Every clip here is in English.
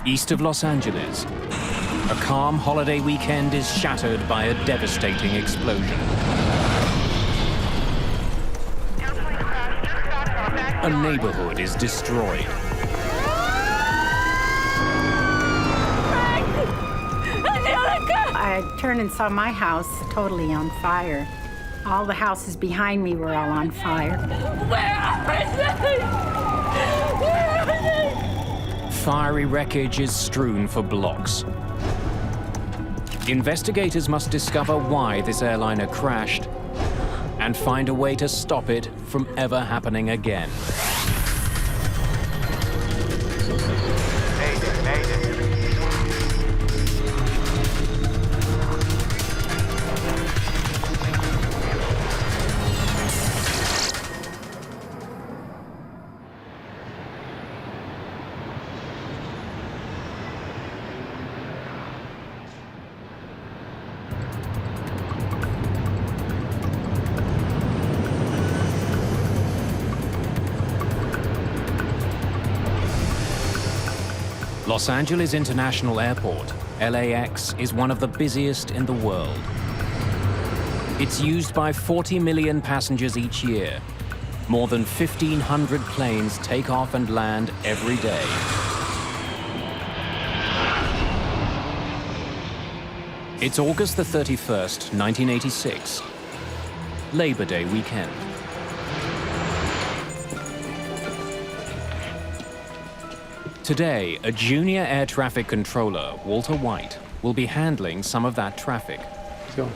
East of Los Angeles, a calm holiday weekend is shattered by a devastating explosion. A neighborhood is destroyed. I turned and saw my house totally on fire. All the houses behind me were all on fire. Where are they? Where are they? Fiery wreckage is strewn for blocks. Investigators must discover why this airliner crashed and find a way to stop it from ever happening again. Los Angeles International Airport, LAX, is one of the busiest in the world. It's used by 40 million passengers each year. More than 1,500 planes take off and land every day. It's August the 31st, 1986, Labor Day weekend. Today, a junior air traffic controller, Walter White, will be handling some of that traffic. Let's go.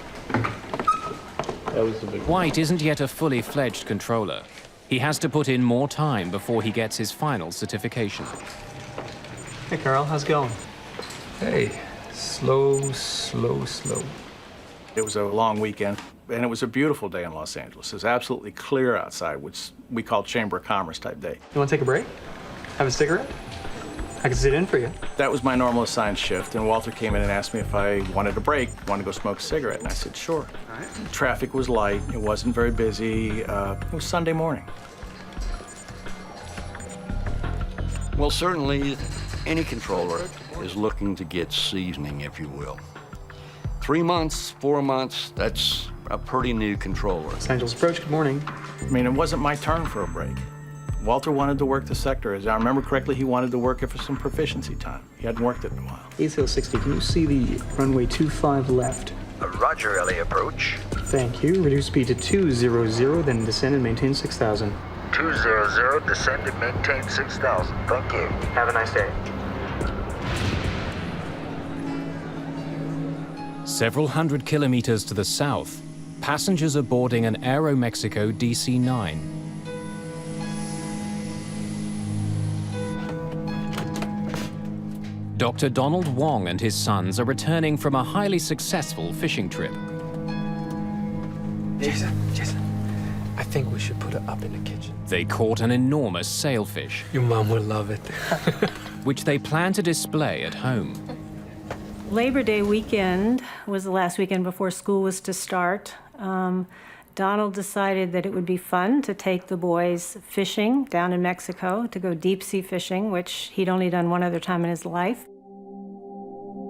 That was the big one. White isn't yet a fully fledged controller. He has to put in more time before he gets his final certification. Hey, Carl, how's it going? Hey, slow. It was a long weekend, and it was a beautiful day in Los Angeles. It was absolutely clear outside, which we call Chamber of Commerce type day. You want to take a break? Have a cigarette? I can sit in for you. That was my normal assigned shift, and Walter came in and asked me if I wanted a break, wanted to go smoke a cigarette, and I said, sure. All right. Traffic was light, it wasn't very busy, it was Sunday morning. Well, certainly, any controller is looking to get seasoning, if you will. 3 months, 4 months, that's a pretty new controller. Los Angeles Approach, good morning. I mean, it wasn't my turn for a break. Walter wanted to work the sector. As I remember correctly, he wanted to work it for some proficiency time. He hadn't worked it in a while. ACL 60, can you see the runway 25 left? Roger, LA approach. Thank you. Reduce speed to 200, then descend and maintain 6,000. 200, descend and maintain 6,000. Thank you. Have a nice day. Several hundred kilometers to the south, passengers are boarding an aeroméxico DC-9. Dr. Donald Wong and his sons are returning from a highly successful fishing trip. Jason, I think we should put it up in the kitchen. They caught an enormous sailfish, Your mom will love it. which they plan to display at home. Labor Day weekend was the last weekend before school was to start. Donald decided that it would be fun to take the boys fishing down in Mexico, to go deep sea fishing, which he'd only done one other time in his life.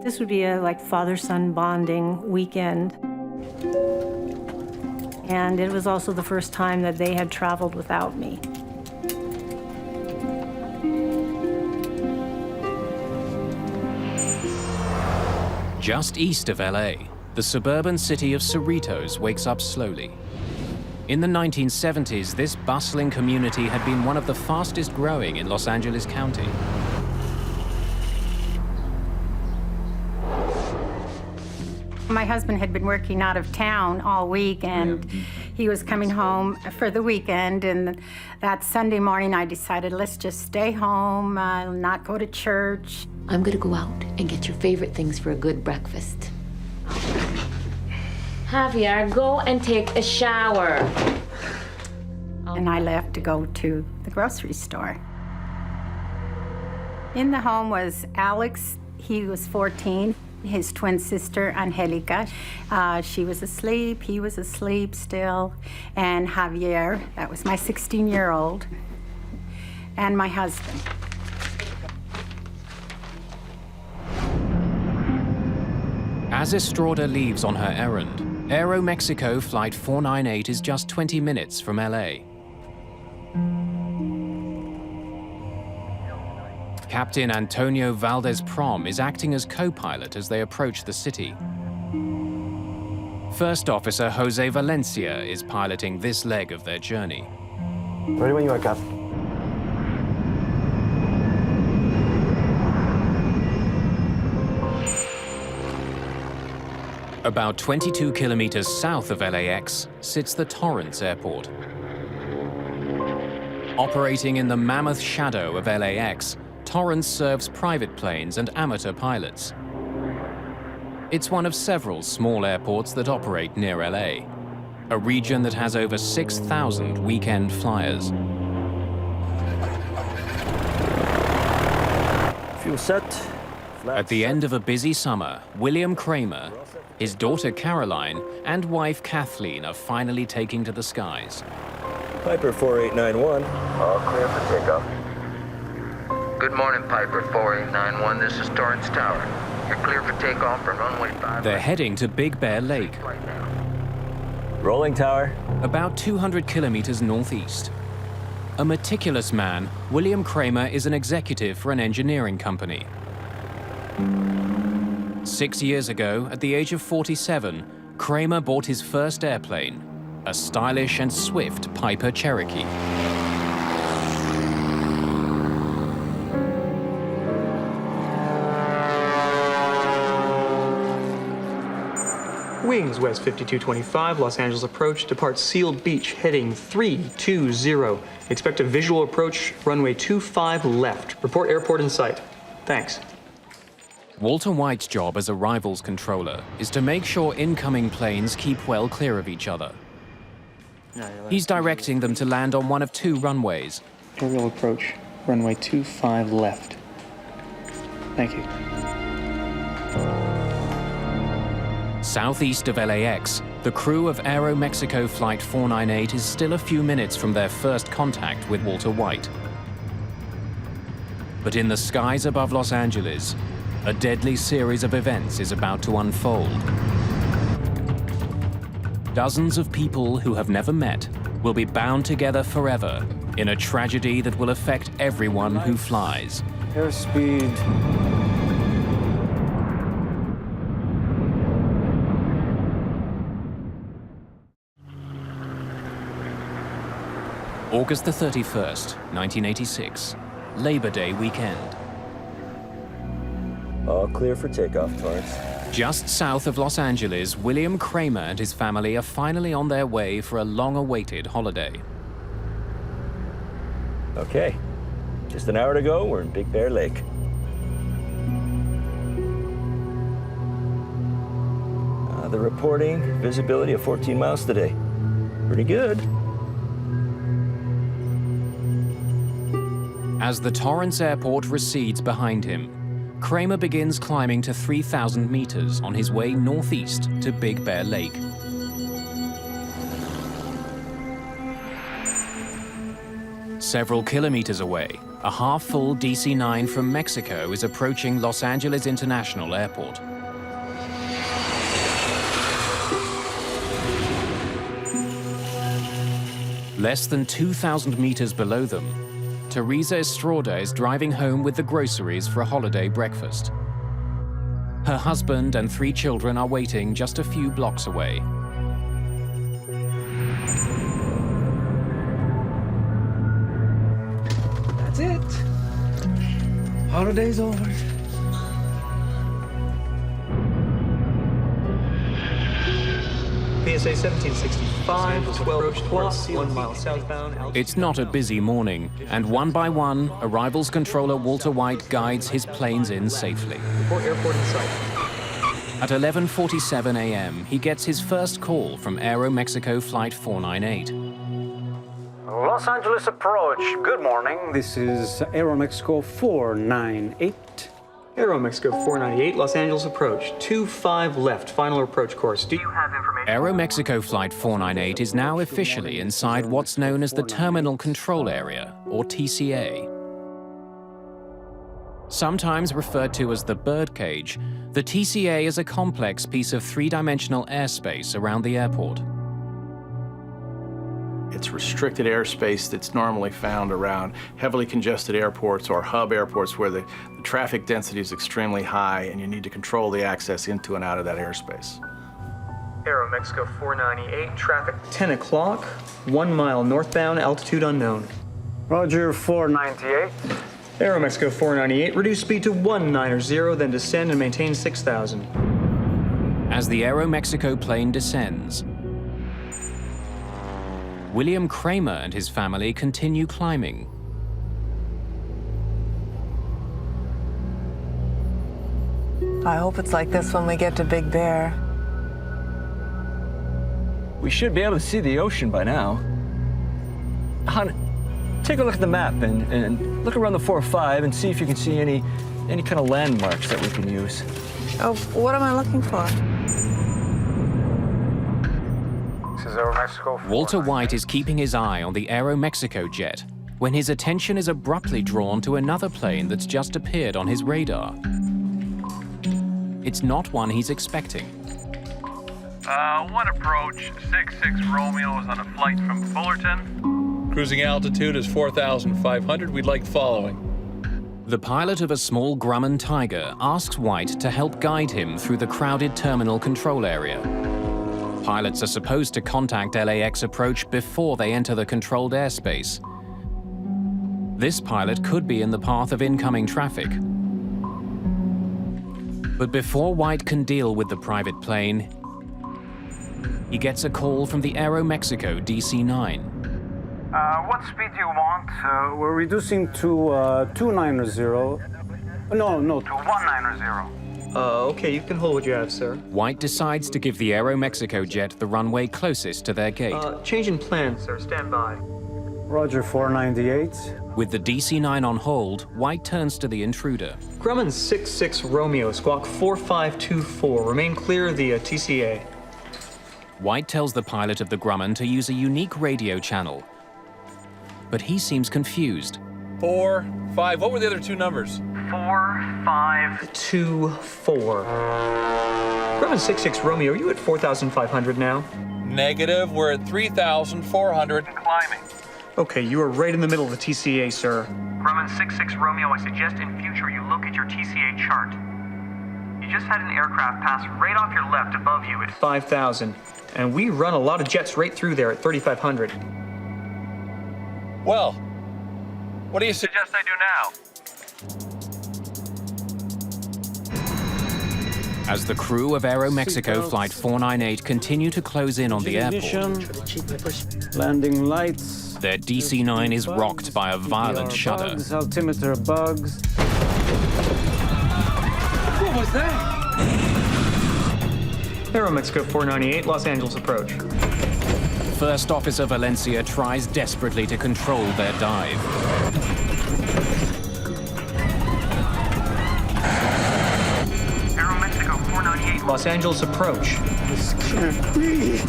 This would be a father-son bonding weekend. And it was also the first time that they had traveled without me. Just east of LA, the suburban city of Cerritos wakes up slowly. In the 1970s, this bustling community had been one of the fastest growing in Los Angeles County. My husband had been working out of town all week, and he was coming home for the weekend. And that Sunday morning, I decided, let's just stay home, not go to church. I'm gonna go out and get your favorite things for a good breakfast. Javier, go and take a shower. And I left to go to the grocery store. In the home was Alex. He was 14. His twin sister, Angelica. She was asleep. He was asleep still. And Javier, that was my 16-year-old, and my husband. As Estrada leaves on her errand, Aeromexico Flight 498 is just 20 minutes from LA. Captain Antonio Valdez-Prom is acting as co-pilot as they approach the city. First Officer Jose Valencia is piloting this leg of their journey. Ready when you are, Cap. About 22 kilometers south of LAX sits the Torrance Airport. Operating in the mammoth shadow of LAX, Torrance serves private planes and amateur pilots. It's one of several small airports that operate near LA, a region that has over 6,000 weekend flyers. Fuel set. At the end of a busy summer, William Kramer, his daughter Caroline, and wife Kathleen are finally taking to the skies. Piper 4891. All clear for takeoff. Good morning, Piper 4891. This is Torrance Tower. You're clear for takeoff from runway 5. They're heading to Big Bear Lake, Rolling tower. about 200 kilometers northeast. A meticulous man, William Kramer is an executive for an engineering company. 6 years ago, at the age of 47, Kramer bought his first airplane, a stylish and swift Piper Cherokee. Wings West 5225, Los Angeles approach, depart Seal Beach, heading 320. Expect a visual approach, runway 25 left. Report airport in sight. Thanks. Walter White's job as arrivals controller is to make sure incoming planes keep well clear of each other. He's directing them to land on one of two runways. Aerial approach, runway 25 left. Thank you. Southeast of LAX, the crew of Aeromexico Flight 498 is still a few minutes from their first contact with Walter White. But in the skies above Los Angeles, a deadly series of events is about to unfold. Dozens of people who have never met will be bound together forever in a tragedy that will affect everyone who flies. Airspeed. August the 31st, 1986, Labor Day weekend. All clear for takeoff, Torrance. Just south of Los Angeles, William Kramer and his family are finally on their way for a long-awaited holiday. Okay. Just an hour to go, we're in Big Bear Lake. The reporting, visibility of 14 miles today. Pretty good. As the Torrance Airport recedes behind him, Kramer begins climbing to 3,000 meters on his way northeast to Big Bear Lake. Several kilometers away, a half-full DC-9 from Mexico is approaching Los Angeles International Airport. Less than 2,000 meters below them, Teresa Estrada is driving home with the groceries for a holiday breakfast. Her husband and 3 children are waiting just a few blocks away. That's it. Holiday's over. PSA 1765, 12 plus, 1 mile southbound. It's not a busy morning, and one by one, arrivals controller Walter White guides his planes in safely. Report airport in sight. At 11:47 a.m., he gets his first call from Aeromexico Flight 498. Los Angeles approach, good morning. This is Aeromexico 498. Aeromexico 498, Los Angeles approach, 25 left, final approach course. Do you have information? Aeromexico Flight 498 is now officially inside what's known as the Terminal Control Area, or TCA. Sometimes referred to as the birdcage, the TCA is a complex piece of three-dimensional airspace around the airport. It's restricted airspace that's normally found around heavily congested airports or hub airports where the traffic density is extremely high and you need to control the access into and out of that airspace. Aeromexico 498, traffic 10 o'clock, 1 mile northbound, altitude unknown. Roger, 498. Aeromexico 498, reduce speed to 190, then descend and maintain 6,000. As the Aeromexico plane descends, William Kramer and his family continue climbing. I hope it's like this when we get to Big Bear. We should be able to see the ocean by now. Hon, take a look at the map and look around the 4-5 and see if you can see any kind of landmarks that we can use. Oh, what am I looking for? This is Aeromexico. Walter White is keeping his eye on the Aeromexico jet when his attention is abruptly drawn to another plane that's just appeared on his radar. It's not one he's expecting. One approach, 66 Romeo is on a flight from Fullerton. Cruising altitude is 4,500. We'd like following. The pilot of a small Grumman Tiger asks White to help guide him through the crowded terminal control area. Pilots are supposed to contact LAX approach before they enter the controlled airspace. This pilot could be in the path of incoming traffic. But before White can deal with the private plane, he gets a call from the Aeromexico DC-9. What speed do you want? We're reducing to 290. No, to 190. Okay, you can hold what you have, sir. White decides to give the Aeromexico jet the runway closest to their gate. Change in plan, sir. Stand by. Roger, 498. With the DC-9 on hold, White turns to the intruder. Grumman 66 Romeo, squawk 4524. Remain clear of the TCA. White tells the pilot of the Grumman to use a unique radio channel. But he seems confused. 4, 5. What were the other two numbers? 4524. Grumman 66 Romeo, are you at 4,500 now? Negative. We're at 3,400 and climbing. Okay, you are right in the middle of the TCA, sir. Grumman 66 Romeo, I suggest in future you look at your TCA chart. You just had an aircraft pass right off your left above you at 5,000. And we run a lot of jets right through there at 3,500. Well, what do you suggest I do now? As the crew of Aeromexico Flight 498 continue to close in on the airport, Landing lights. their DC-9 is rocked by a violent shudder. Bugs, altimeter bugs. What was that? Aeromexico 498, Los Angeles approach. First Officer Valencia tries desperately to control their dive. Aeromexico 498. Los Angeles approach. This can't be.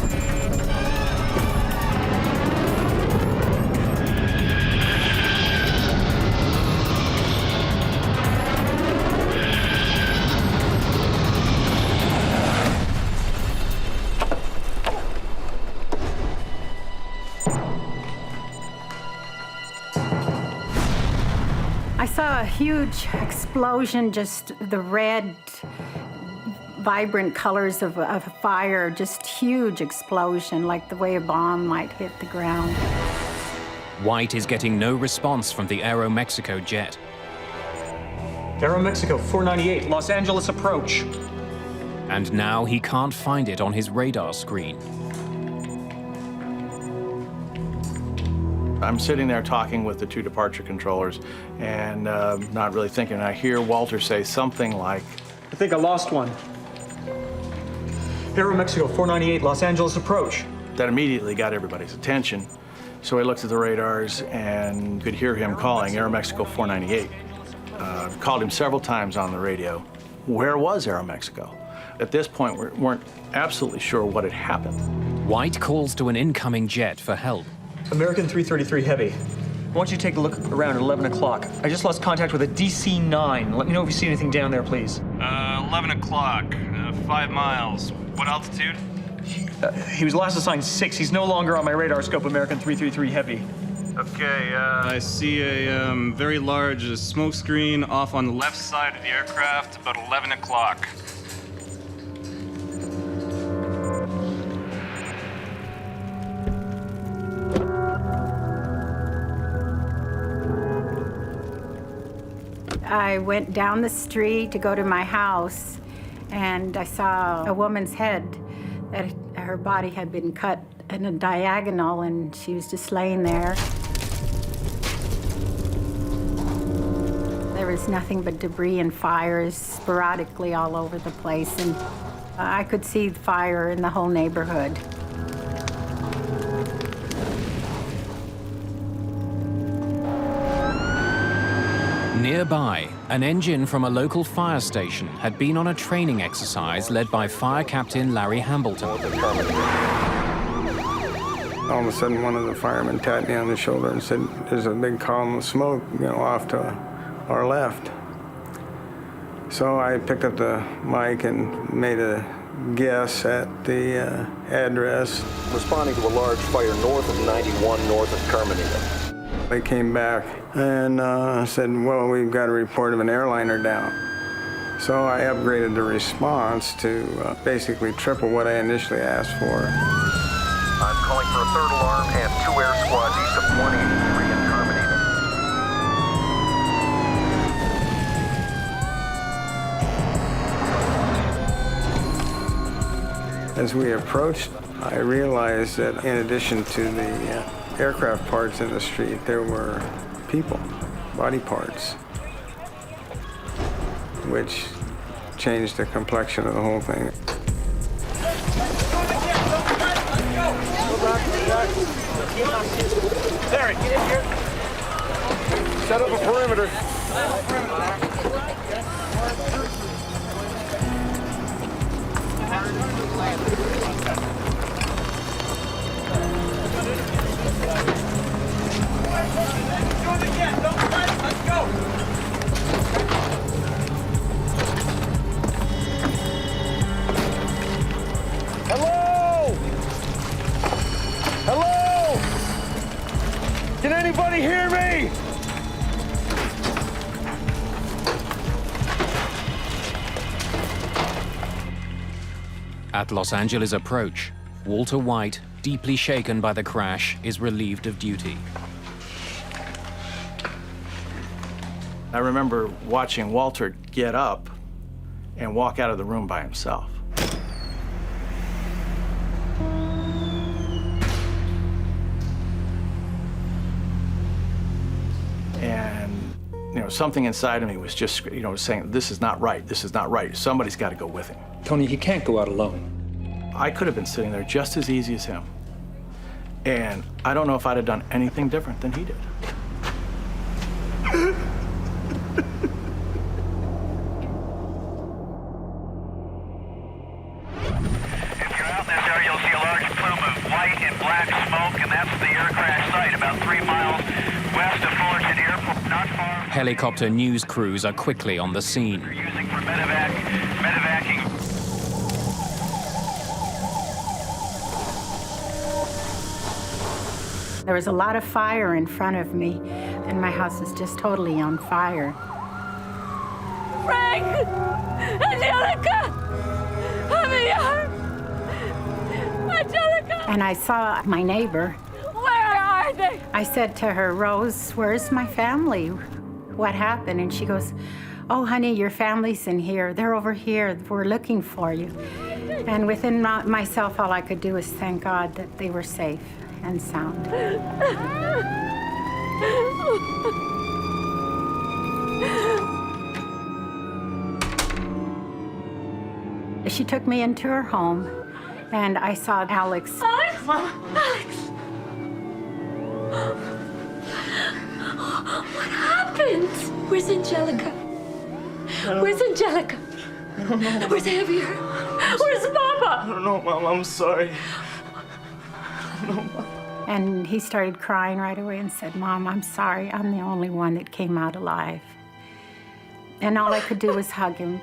I saw a huge explosion, just the red, vibrant colors of a fire, just huge explosion, like the way a bomb might hit the ground. White is getting no response from the Aeromexico jet. Aeromexico 498, Los Angeles approach. And now he can't find it on his radar screen. I'm sitting there talking with the two departure controllers and not really thinking. I hear Walter say something like, I think I lost one. Aeromexico 498, Los Angeles approach. That immediately got everybody's attention. So I looked at the radars and could hear him calling Aeromexico 498. Called him several times on the radio. Where was Aeromexico? At this point, we weren't absolutely sure what had happened. White calls to an incoming jet for help. American 333 Heavy. want you to take a look around at 11 o'clock. I just lost contact with a DC-9. Let me know if you see anything down there, please. 11 o'clock, 5 miles. What altitude? He was last assigned 6. He's no longer on my radar scope, American 333 Heavy. Okay, I see a very large smoke screen off on the left side of the aircraft, about 11 o'clock. I went down the street to go to my house, and I saw a woman's head, that her body had been cut in a diagonal, and she was just laying there. There was nothing but debris and fires sporadically all over the place, and I could see fire in the whole neighborhood. Nearby, an engine from a local fire station had been on a training exercise led by Fire Captain Larry Hambleton. All of a sudden, one of the firemen tapped me on the shoulder and said, "There's a big column of smoke, off to our left." So I picked up the mic and made a guess at the address. Responding to a large fire north of 91, north of Terminator. They came back and said, "Well, we've got a report of an airliner down." So I upgraded the response to basically triple what I initially asked for. I'm calling for a third alarm and 2 air squads east of 183 and Terminator. As we approached, I realized that in addition to the aircraft parts in the street, there were people, body parts, which changed the complexion of the whole thing. Larry, get in here. Set up a perimeter. Hello? Hello? Can anybody hear me? At Los Angeles approach, Walter White, deeply shaken by the crash, is relieved of duty. I remember watching Walter get up and walk out of the room by himself. And, something inside of me was just, saying, this is not right, this is not right. Somebody's got to go with him. Tony, he can't go out alone. I could have been sitting there just as easy as him. And I don't know if I'd have done anything different than he did. Helicopter news crews are quickly on the scene. Using for medevacing. There was a lot of fire in front of me, and my house was just totally on fire. Frank! Angelica! Javier! Angelica! And I saw my neighbor. Where are they? I said to her, "Rose, where's my family? What happened?" And she goes, "Oh, honey, your family's in here. They're over here. We're looking for you." And within myself, all I could do was thank God that they were safe and sound. She took me into her home, and I saw Alex. Alex! Alex! What happened? Where's Angelica? Where's Angelica? I don't know. Where's Javier? Where's Papa? I don't know, Mom. I'm sorry. I don't know, Mom. And he started crying right away and said, "Mom, I'm sorry. I'm the only one that came out alive." And all I could do was hug him.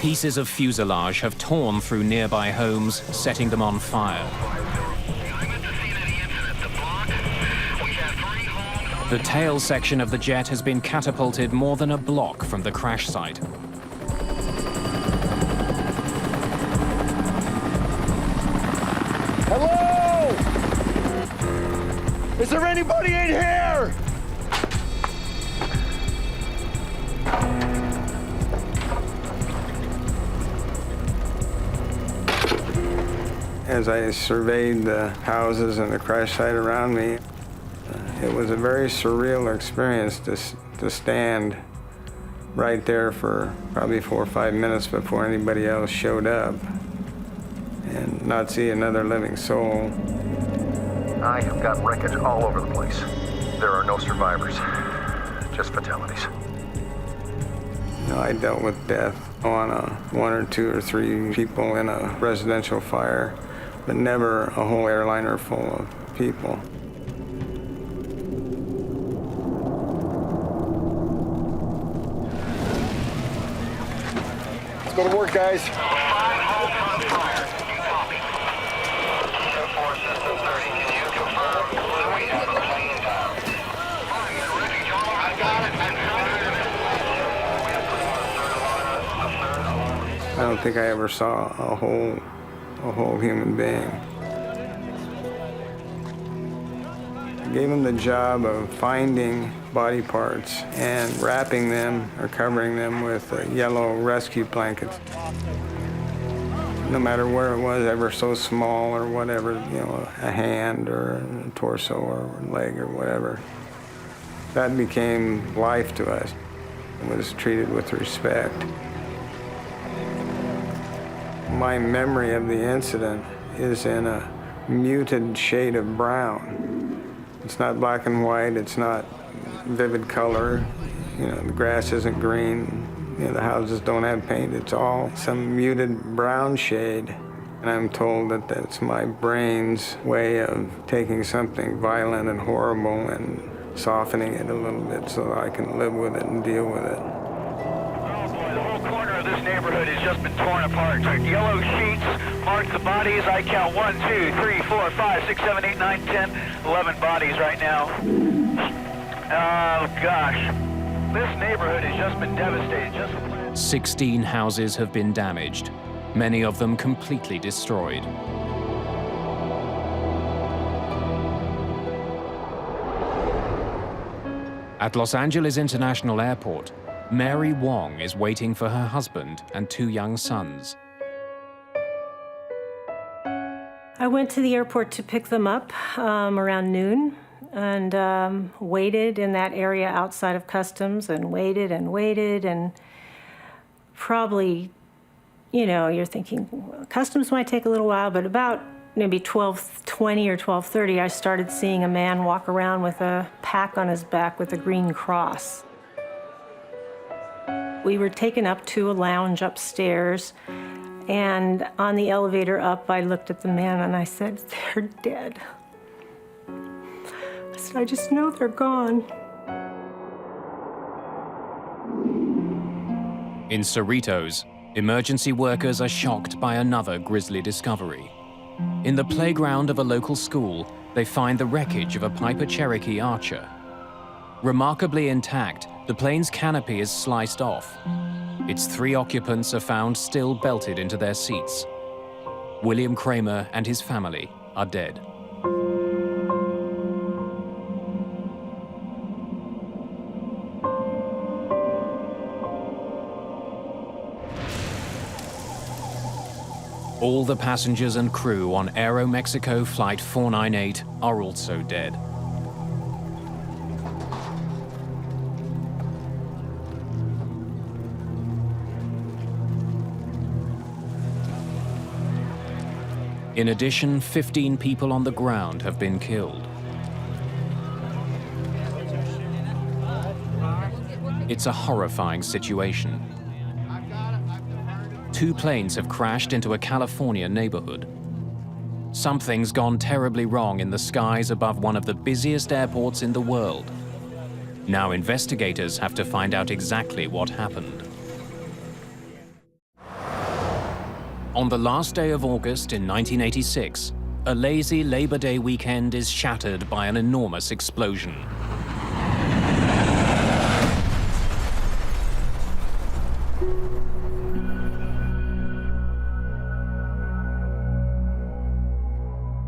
Pieces of fuselage have torn through nearby homes, setting them on fire. The tail section of the jet has been catapulted more than a block from the crash site. Hello? Is there anybody in here? As I surveyed the houses and the crash site around me, it was a very surreal experience to stand right there for probably 4 or 5 minutes before anybody else showed up and not see another living soul. I have got wreckage all over the place. There are no survivors, just fatalities. You know, I dealt with death on 1 or 2 or 3 people in a residential fire, but never a whole airliner full of people. Let's go to work, guys. I don't think I ever saw a whole human being. I gave him the job of finding body parts and wrapping them or covering them with yellow rescue blankets. No matter where it was, ever so small or whatever, you know, a hand or a torso or a leg or whatever. That became life to us. It was treated with respect. My memory of the incident is in a muted shade of brown. It's not black and white, it's not vivid color. You know, the grass isn't green, you know, the houses don't have paint. It's all some muted brown shade. And I'm told that that's my brain's way of taking something violent and horrible and softening it a little bit so that I can live with it and deal with it. This neighborhood has just been torn apart. Yellow sheets mark the bodies. I count 1, 2, 3, 4, 5, 6, 7, 8, 9, 10, 11 bodies right now. Oh, gosh. This neighborhood has just been devastated. 16 houses have been damaged, many of them completely destroyed. At Los Angeles International Airport, Mary Wong is waiting for her husband and 2 young sons. I went to the airport to pick them up around noon and waited in that area outside of customs and waited and probably, you know, you're thinking, well, customs might take a little while, but about maybe 12:20 or 12:30, I started seeing a man walk around with a pack on his back with a green cross. We were taken up to a lounge upstairs, and on the elevator up, I looked at the man and I said, "They're dead." I said, "I just know they're gone." In Cerritos, emergency workers are shocked by another grisly discovery. In the playground of a local school, they find the wreckage of a Piper Cherokee Archer. Remarkably intact, the plane's canopy is sliced off. Its 3 occupants are found still belted into their seats. William Kramer and his family are dead. All the passengers and crew on aeroméxico Flight 498 are also dead. In addition, 15 people on the ground have been killed. It's a horrifying situation. 2 planes have crashed into a California neighborhood. Something's gone terribly wrong in the skies above one of the busiest airports in the world. Now investigators have to find out exactly what happened. On the last day of August in 1986, a lazy Labor Day weekend is shattered by an enormous explosion.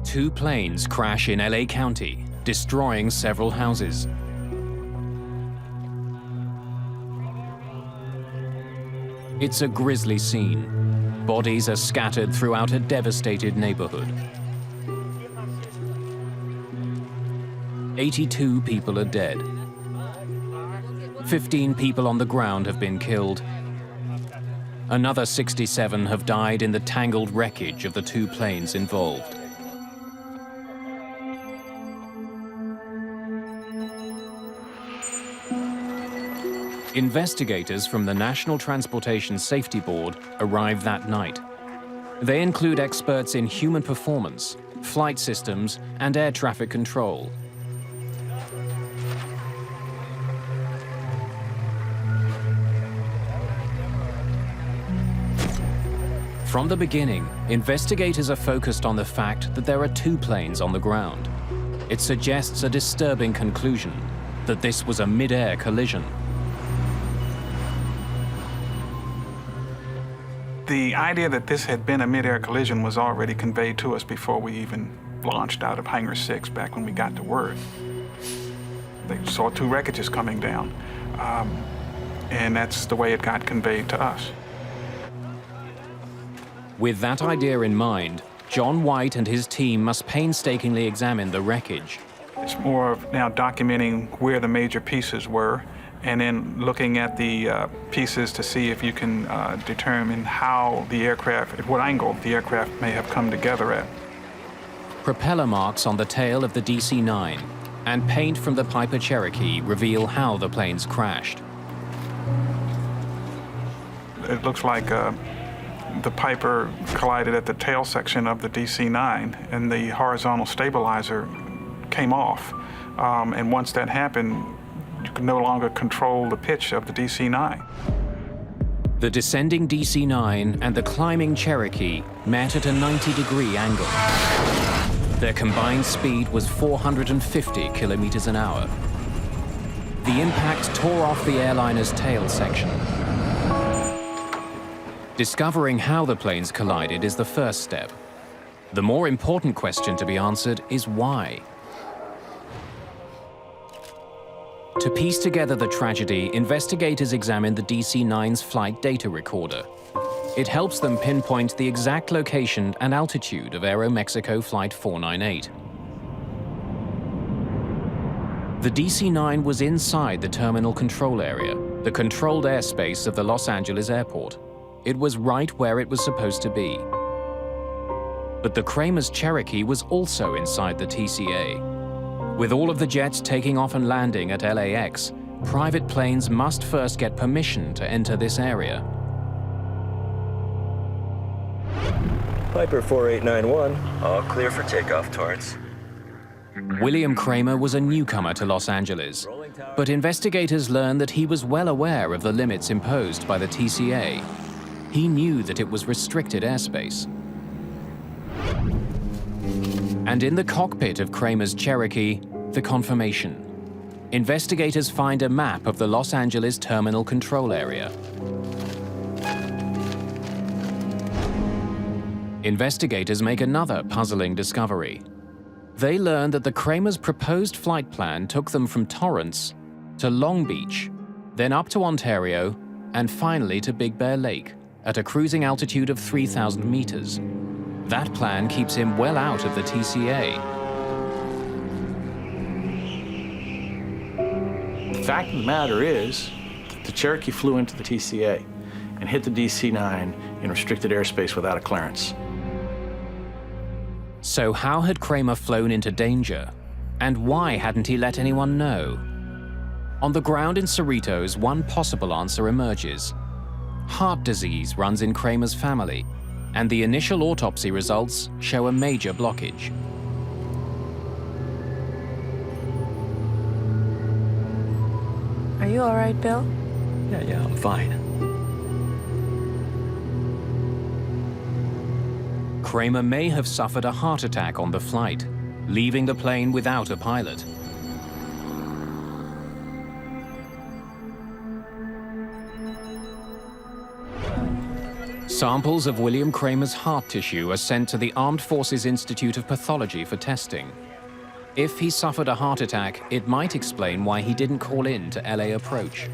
Two planes crash in LA County, destroying several houses. It's a grisly scene. Bodies are scattered throughout a devastated neighborhood. 82 people are dead. 15 people on the ground have been killed. Another 67 have died in the tangled wreckage of the 2 planes involved. Investigators from the National Transportation Safety Board arrive that night. They include experts in human performance, flight systems, and air traffic control. From the beginning, investigators are focused on the fact that there are 2 planes on the ground. It suggests a disturbing conclusion, that this was a mid-air collision. The idea that this had been a mid-air collision was already conveyed to us before we even launched out of Hangar 6 back when we got to Word. They saw 2 wreckages coming down, and that's the way it got conveyed to us. With that idea in mind, John White and his team must painstakingly examine the wreckage. It's more of now documenting where the major pieces were, and then looking at the pieces to see if you can determine how the aircraft, at what angle the aircraft may have come together at. Propeller marks on the tail of the DC-9 and paint from the Piper Cherokee reveal how the planes crashed. It looks like the Piper collided at the tail section of the DC-9, and the horizontal stabilizer came off. And once that happened, you could no longer control the pitch of the DC-9. The descending DC-9 and the climbing Cherokee met at a 90-degree angle. Their combined speed was 450 kilometers an hour. The impact tore off the airliner's tail section. Discovering how the planes collided is the first step. The more important question to be answered is why. To piece together the tragedy, investigators examine the DC-9's flight data recorder. It helps them pinpoint the exact location and altitude of aeroméxico Flight 498. The DC-9 was inside the terminal control area, the controlled airspace of the Los Angeles airport. It was right where it was supposed to be. But the Kramer's Cherokee was also inside the TCA. With all of the jets taking off and landing at LAX, private planes must first get permission to enter this area. Piper 4891, all clear for takeoff, Torrance. William Kramer was a newcomer to Los Angeles, but investigators learned that he was well aware of the limits imposed by the TCA. He knew that it was restricted airspace. And in the cockpit of Kramer's Cherokee, the confirmation. Investigators find a map of the Los Angeles terminal control area. Investigators make another puzzling discovery. They learn that the Kramer's proposed flight plan took them from Torrance to Long Beach, then up to Ontario, and finally to Big Bear Lake at a cruising altitude of 3,000 meters. That plan keeps him well out of the TCA. The fact of the matter is that the Cherokee flew into the TCA and hit the DC-9 in restricted airspace without a clearance. So how had Kramer flown into danger? And why hadn't he let anyone know? On the ground in Cerritos, one possible answer emerges. Heart disease runs in Kramer's family, and the initial autopsy results show a major blockage. Are you all right, Bill? Yeah, I'm fine. Kramer may have suffered a heart attack on the flight, leaving the plane without a pilot. Samples of William Kramer's heart tissue are sent to the Armed Forces Institute of Pathology for testing. If he suffered a heart attack, it might explain why he didn't call in to LA approach.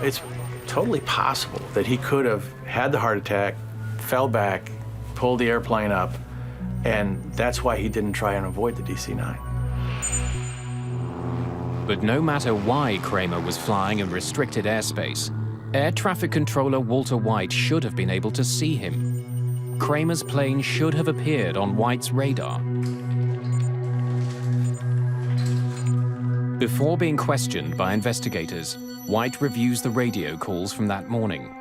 It's totally possible that he could have had the heart attack, fell back, pulled the airplane up, and that's why he didn't try and avoid the DC-9. But no matter why Kramer was flying in restricted airspace, Air Traffic Controller Walter White should have been able to see him. Kramer's plane should have appeared on White's radar. Before being questioned by investigators, White reviews the radio calls from that morning.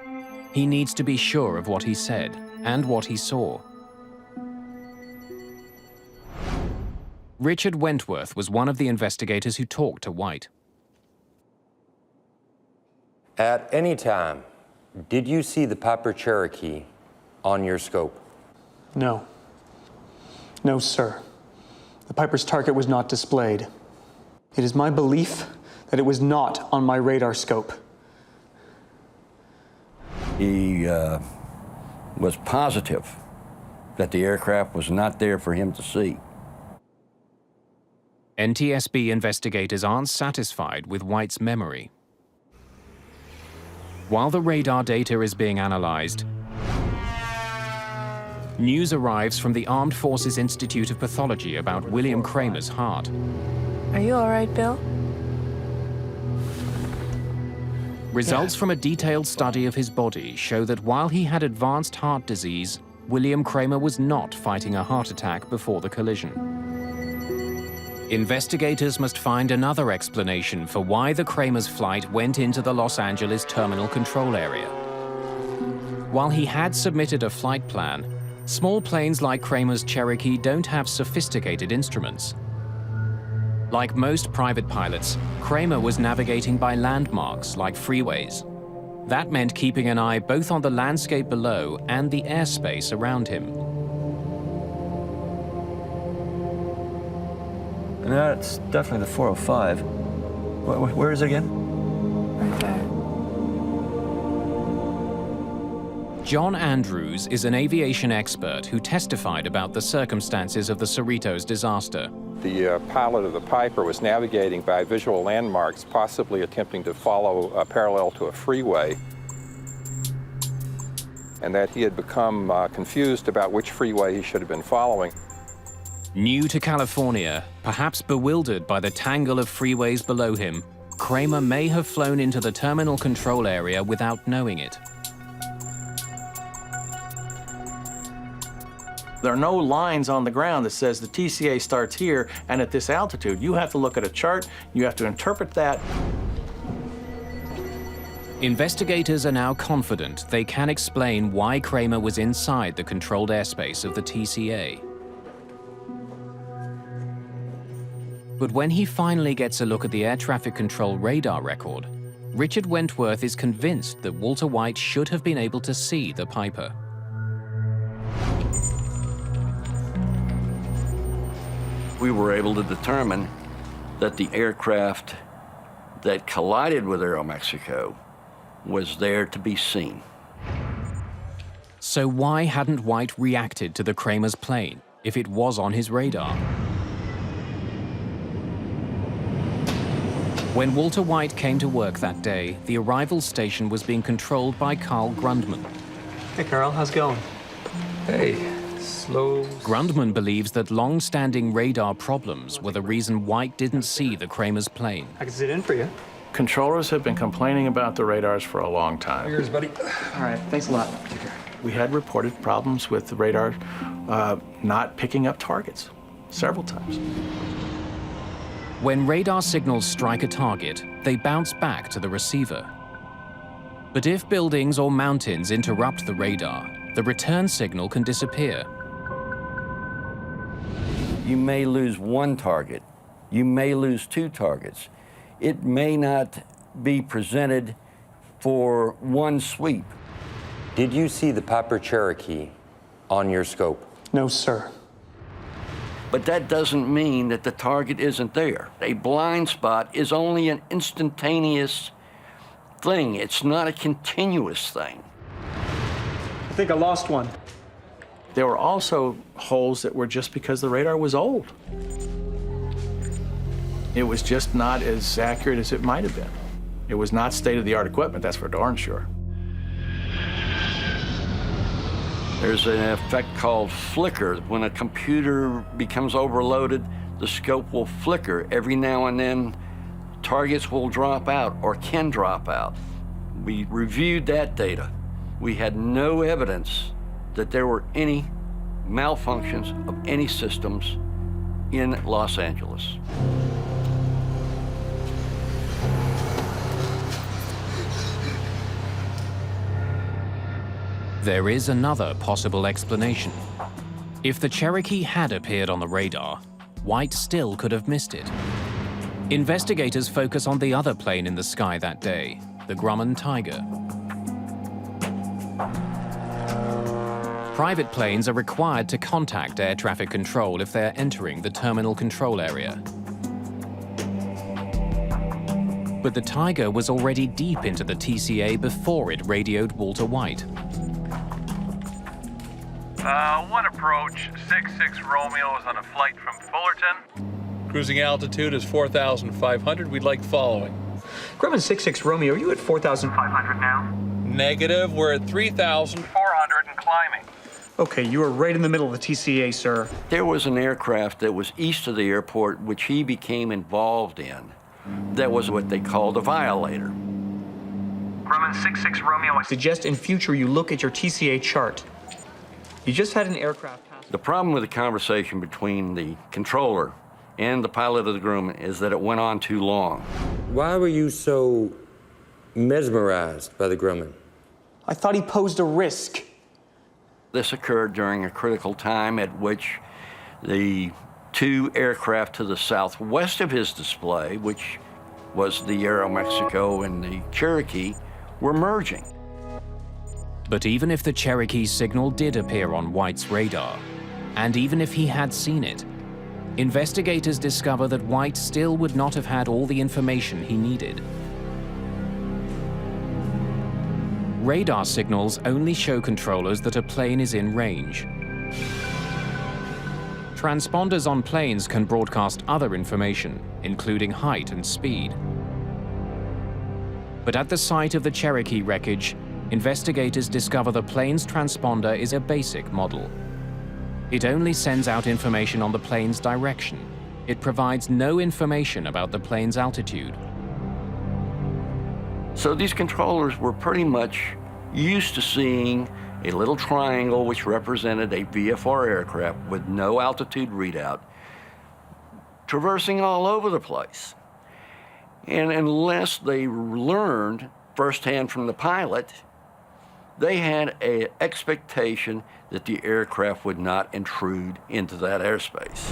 He needs to be sure of what he said and what he saw. Richard Wentworth was one of the investigators who talked to White. At any time, did you see the Piper Cherokee on your scope? No. No, sir. The Piper's target was not displayed. It is my belief that it was not on my radar scope. He was positive that the aircraft was not there for him to see. NTSB investigators aren't satisfied with White's memory. While the radar data is being analyzed, news arrives from the Armed Forces Institute of Pathology about William Kramer's heart. Are you all right, Bill? Results from a detailed study of his body show that while he had advanced heart disease, William Kramer was not fighting a heart attack before the collision. Investigators must find another explanation for why the Kramer's flight went into the Los Angeles terminal control area. While he had submitted a flight plan, small planes like Kramer's Cherokee don't have sophisticated instruments. Like most private pilots, Kramer was navigating by landmarks like freeways. That meant keeping an eye both on the landscape below and the airspace around him. That's definitely the 405. Where is it again? Right there. John Andrews is an aviation expert who testified about the circumstances of the Cerritos disaster. The pilot of the Piper was navigating by visual landmarks, possibly attempting to follow parallel to a freeway, and that he had become confused about which freeway he should have been following. New to California, perhaps bewildered by the tangle of freeways below him, Kramer may have flown into the terminal control area without knowing it. There are no lines on the ground that says the TCA starts here and at this altitude. You have to look at a chart, you have to interpret that. Investigators are now confident they can explain why Kramer was inside the controlled airspace of the TCA. But when he finally gets a look at the air traffic control radar record, Richard Wentworth is convinced that Walter White should have been able to see the Piper. We were able to determine that the aircraft that collided with Aeromexico was there to be seen. So why hadn't White reacted to the Kramer's plane if it was on his radar? When Walter White came to work that day, the arrival station was being controlled by Carl Grundman. Hey, Carl, how's it going? Hey, slow. Grundman believes that long-standing radar problems were the reason White didn't see the Kramer's plane. I can sit in for you. Controllers have been complaining about the radars for a long time. Yours, buddy. All right, thanks a lot. Take care. We had reported problems with the radar not picking up targets several times. When radar signals strike a target, they bounce back to the receiver. But if buildings or mountains interrupt the radar, the return signal can disappear. You may lose one target. You may lose two targets. It may not be presented for one sweep. Did you see the Piper Cherokee on your scope? No, sir. But that doesn't mean that the target isn't there. A blind spot is only an instantaneous thing. It's not a continuous thing. I think I lost one. There were also holes that were just because the radar was old. It was just not as accurate as it might have been. It was not state-of-the-art equipment, that's for darn sure. There's an effect called flicker. When a computer becomes overloaded, the scope will flicker. Every now and then, targets will drop out or can drop out. We reviewed that data. We had no evidence that there were any malfunctions of any systems in Los Angeles. There is another possible explanation. If the Cherokee had appeared on the radar, White still could have missed it. Investigators focus on the other plane in the sky that day, the Grumman Tiger. Private planes are required to contact air traffic control if they're entering the terminal control area. But the Tiger was already deep into the TCA before it radioed Walter White. One approach, 66 Romeo is on a flight from Fullerton. Cruising altitude is 4,500. We'd like following. Grumman 66 Romeo, are you at 4,500 now? Negative, we're at 3,400 and climbing. Okay, you are right in the middle of the TCA, sir. There was an aircraft that was east of the airport, which he became involved in. That was what they called a violator. Grumman 66 Romeo, I suggest in future you look at your TCA chart. You just had an aircraft pass. The problem with the conversation between the controller and the pilot of the Grumman is that it went on too long. Why were you so mesmerized by the Grumman? I thought he posed a risk. This occurred during a critical time at which the two aircraft to the southwest of his display, which was the aeroméxico and the Cherokee, were merging. But even if the Cherokee signal did appear on White's radar, and even if he had seen it, investigators discover that White still would not have had all the information he needed. Radar signals only show controllers that a plane is in range. Transponders on planes can broadcast other information, including height and speed. But at the site of the Cherokee wreckage, investigators discover the plane's transponder is a basic model. It only sends out information on the plane's direction. It provides no information about the plane's altitude. So these controllers were pretty much used to seeing a little triangle which represented a VFR aircraft with no altitude readout, traversing all over the place. And unless they learned firsthand from the pilot, they had an expectation that the aircraft would not intrude into that airspace.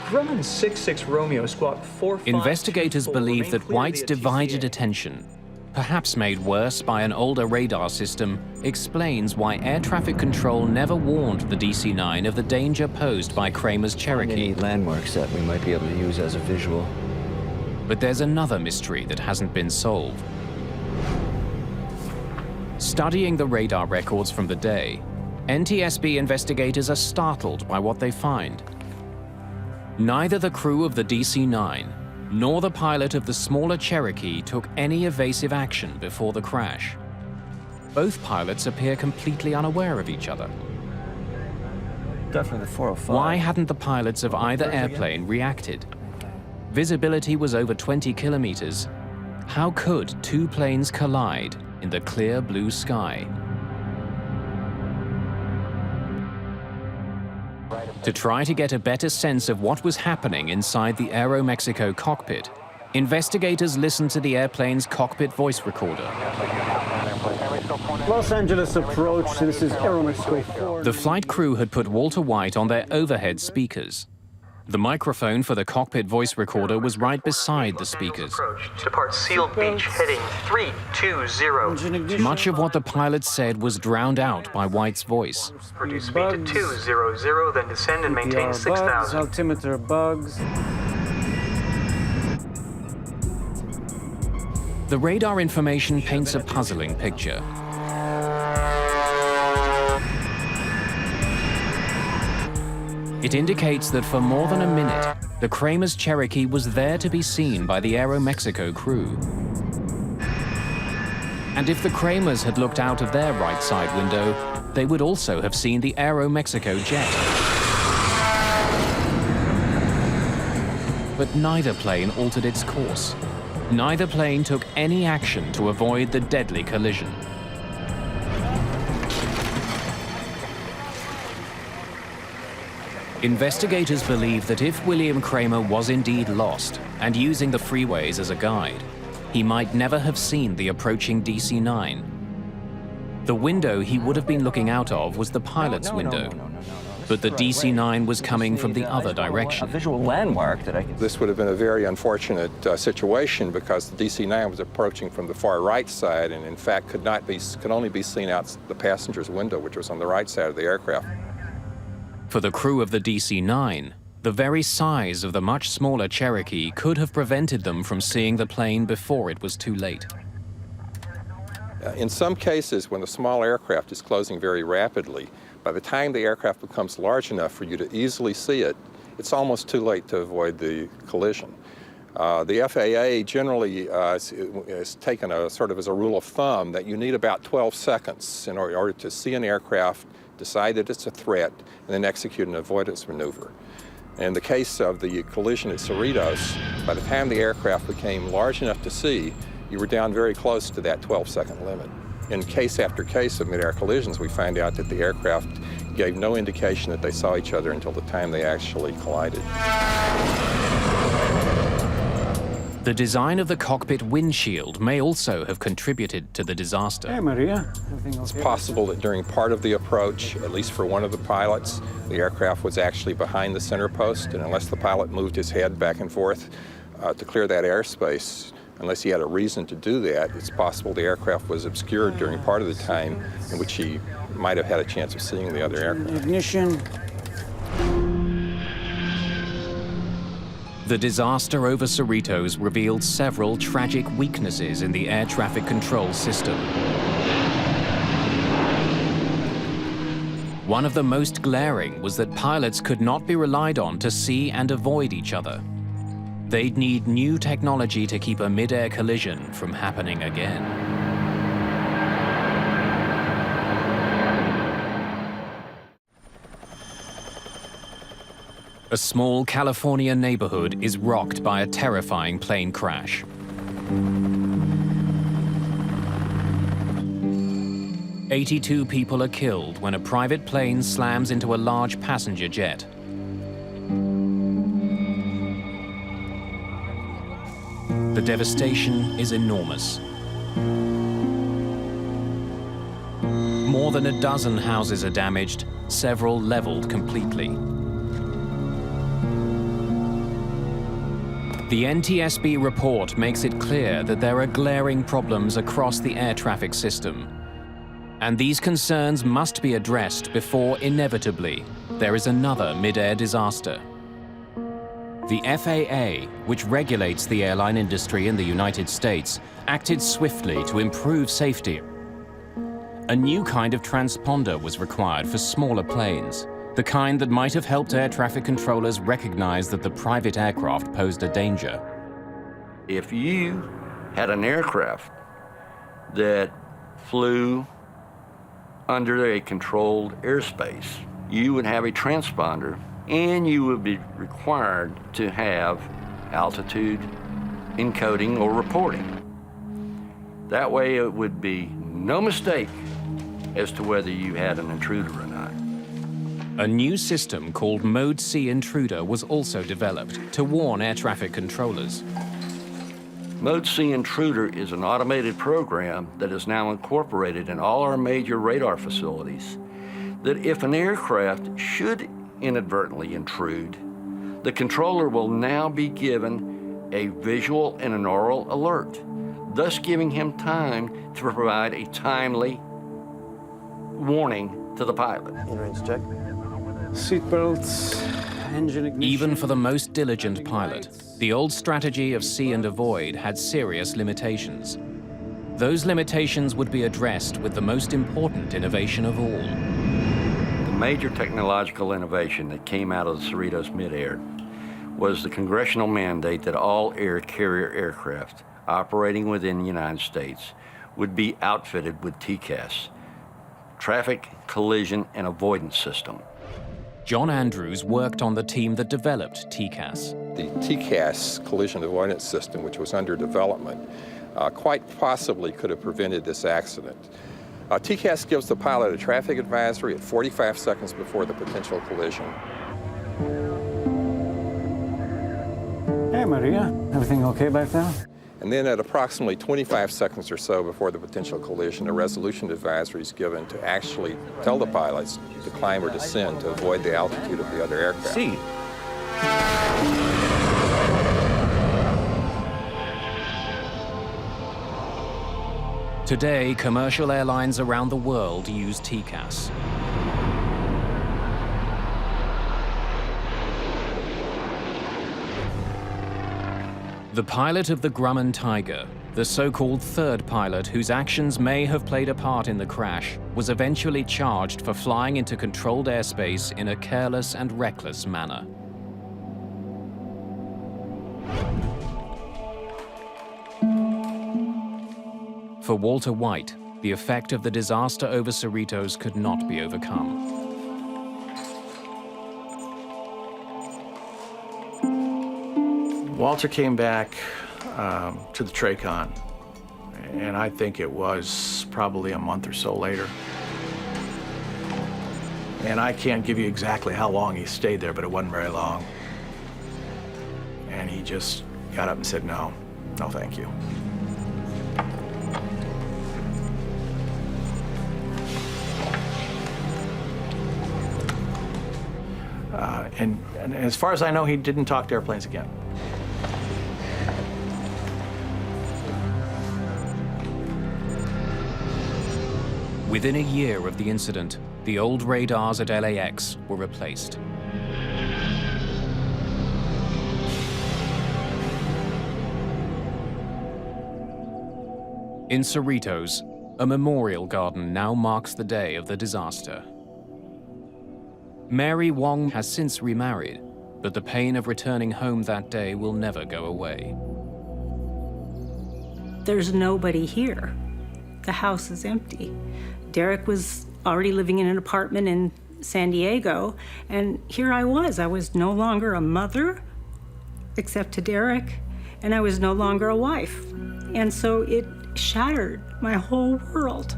Grumman 66 Romeo, squawk 4524. Investigators believe that White's divided attention, perhaps made worse by an older radar system, explains why air traffic control never warned the DC-9 of the danger posed by Kramer's Cherokee. Any landmarks that we might be able to use as a visual. But there's another mystery that hasn't been solved. Studying the radar records from the day, NTSB investigators are startled by what they find. Neither the crew of the DC-9 nor the pilot of the smaller Cherokee took any evasive action before the crash. Both pilots appear completely unaware of each other. Definitely the 405. Why hadn't the pilots of either airplane reacted? Visibility was over 20 kilometers. How could two planes collide in the clear blue sky? Right To try to get a better sense of what was happening inside the aeroméxico cockpit, investigators listened to the airplane's cockpit voice recorder. Los Angeles approach, this is aeroméxico 4. The flight crew had put Walter White on their overhead speakers. The microphone for the cockpit voice recorder was right beside the speakers. Depart Sealed Beach, heading 320. Much of what the pilot said was drowned out by White's voice. Reduce speed to 200, then descend and maintain 6,000. Altimeter bugs. The radar information paints a puzzling picture. It indicates that for more than a minute, the Kramer's Cherokee was there to be seen by the aeroméxico crew. And if the Kramers had looked out of their right side window, they would also have seen the aeroméxico jet. But neither plane altered its course. Neither plane took any action to avoid the deadly collision. Investigators believe that if William Kramer was indeed lost and using the freeways as a guide, he might never have seen the approaching DC-9. The window he would have been looking out of was the pilot's window, but the DC-9 was coming from the other direction. A visual landmark that I can... This would have been a very unfortunate situation because the DC-9 was approaching from the far right side and in fact could only be seen out the passenger's window, which was on the right side of the aircraft. For the crew of the DC-9, the very size of the much smaller Cherokee could have prevented them from seeing the plane before it was too late. In some cases, when the small aircraft is closing very rapidly, by the time the aircraft becomes large enough for you to easily see it, it's almost too late to avoid the collision. The FAA generally has taken a sort of as a rule of thumb that you need about 12 seconds in order to see an aircraft, decide that it's a threat, and then execute an avoidance maneuver. In the case of the collision at Cerritos, by the time the aircraft became large enough to see, you were down very close to that 12-second limit. In case after case of midair collisions, we find out that the aircraft gave no indication that they saw each other until the time they actually collided. The design of the cockpit windshield may also have contributed to the disaster. Hey, Maria. It's possible that during part of the approach, at least for one of the pilots, the aircraft was actually behind the center post, and unless the pilot moved his head back and forth to clear that airspace, unless he had a reason to do that, it's possible the aircraft was obscured during part of the time in which he might have had a chance of seeing the other aircraft. Ignition. The disaster over Cerritos revealed several tragic weaknesses in the air traffic control system. One of the most glaring was that pilots could not be relied on to see and avoid each other. They'd need new technology to keep a mid-air collision from happening again. A small California neighborhood is rocked by a terrifying plane crash. "82 people are killed when a private plane slams into a large passenger jet. The devastation is enormous. More than a dozen houses are damaged, several leveled completely. The NTSB report makes it clear that there are glaring problems across the air traffic system, and these concerns must be addressed before, inevitably, there is another mid-air disaster. The FAA, which regulates the airline industry in the United States, acted swiftly to improve safety. A new kind of transponder was required for smaller planes, the kind that might have helped air traffic controllers recognize that the private aircraft posed a danger. If you had an aircraft that flew under a controlled airspace, you would have a transponder and you would be required to have altitude encoding or reporting. That way it would be no mistake as to whether you had an intruder or not. A new system called Mode C Intruder was also developed to warn air traffic controllers. Mode C Intruder is an automated program that is now incorporated in all our major radar facilities, that if an aircraft should inadvertently intrude, the controller will now be given a visual and an oral alert, thus giving him time to provide a timely warning to the pilot. In-range check. Seatbelts, engine ignition. Even for the most diligent pilot, the old strategy of see and avoid had serious limitations. Those limitations would be addressed with the most important innovation of all. The major technological innovation that came out of the Cerritos midair was the congressional mandate that all air carrier aircraft operating within the United States would be outfitted with TCAS, Traffic Collision and Avoidance System. John Andrews worked on the team that developed TCAS. The TCAS collision avoidance system, which was under development, quite possibly could have prevented this accident. TCAS gives the pilot a traffic advisory at 45 seconds before the potential collision. Hey, Maria. Everything okay back there? And then at approximately 25 seconds or so before the potential collision, a resolution advisory is given to actually tell the pilots to climb or descend to avoid the altitude of the other aircraft. See. Today, commercial airlines around the world use TCAS. The pilot of the Grumman Tiger, the so-called third pilot whose actions may have played a part in the crash, was eventually charged for flying into controlled airspace in a careless and reckless manner. For Walter White, the effect of the disaster over Cerritos could not be overcome. Walter came back to the TRACON, and I think it was probably a month or so later. And I can't give you exactly how long he stayed there, but it wasn't very long. And he just got up and said, no, no thank you. And as far as I know, he didn't talk to airplanes again. Within a year of the incident, the old radars at LAX were replaced. In Cerritos, a memorial garden now marks the day of the disaster. Mary Wong has since remarried, but the pain of returning home that day will never go away. There's nobody here. The house is empty. Derek was already living in an apartment in San Diego, and here I was. I was no longer a mother, except to Derek, and I was no longer a wife. And so it shattered my whole world.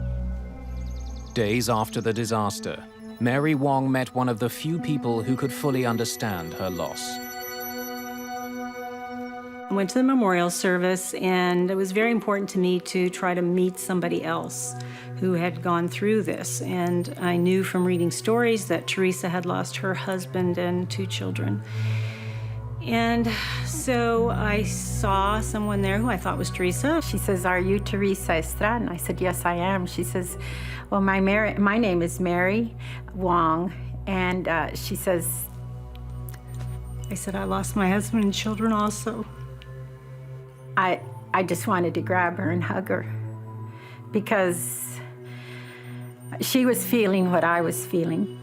Days after the disaster, Mary Wong met one of the few people who could fully understand her loss. I went to the memorial service, and it was very important to me to try to meet somebody else who had gone through this. And I knew from reading stories that Teresa had lost her husband and 2 children. And so I saw someone there who I thought was Teresa. She says, "Are you Teresa Estrada?" And I said, "Yes, I am." She says, "Well, my name is Mary Wong." And she says, I said, "I lost my husband and children also." I just wanted to grab her and hug her because she was feeling what I was feeling.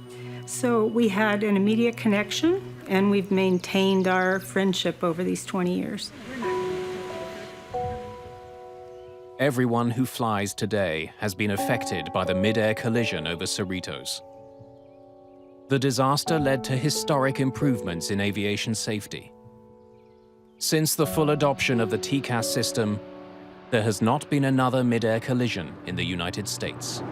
So we had an immediate connection, and we've maintained our friendship over these 20 years. Everyone who flies today has been affected by the mid-air collision over Cerritos. The disaster led to historic improvements in aviation safety. Since the full adoption of the TCAS system, there has not been another mid-air collision in the United States.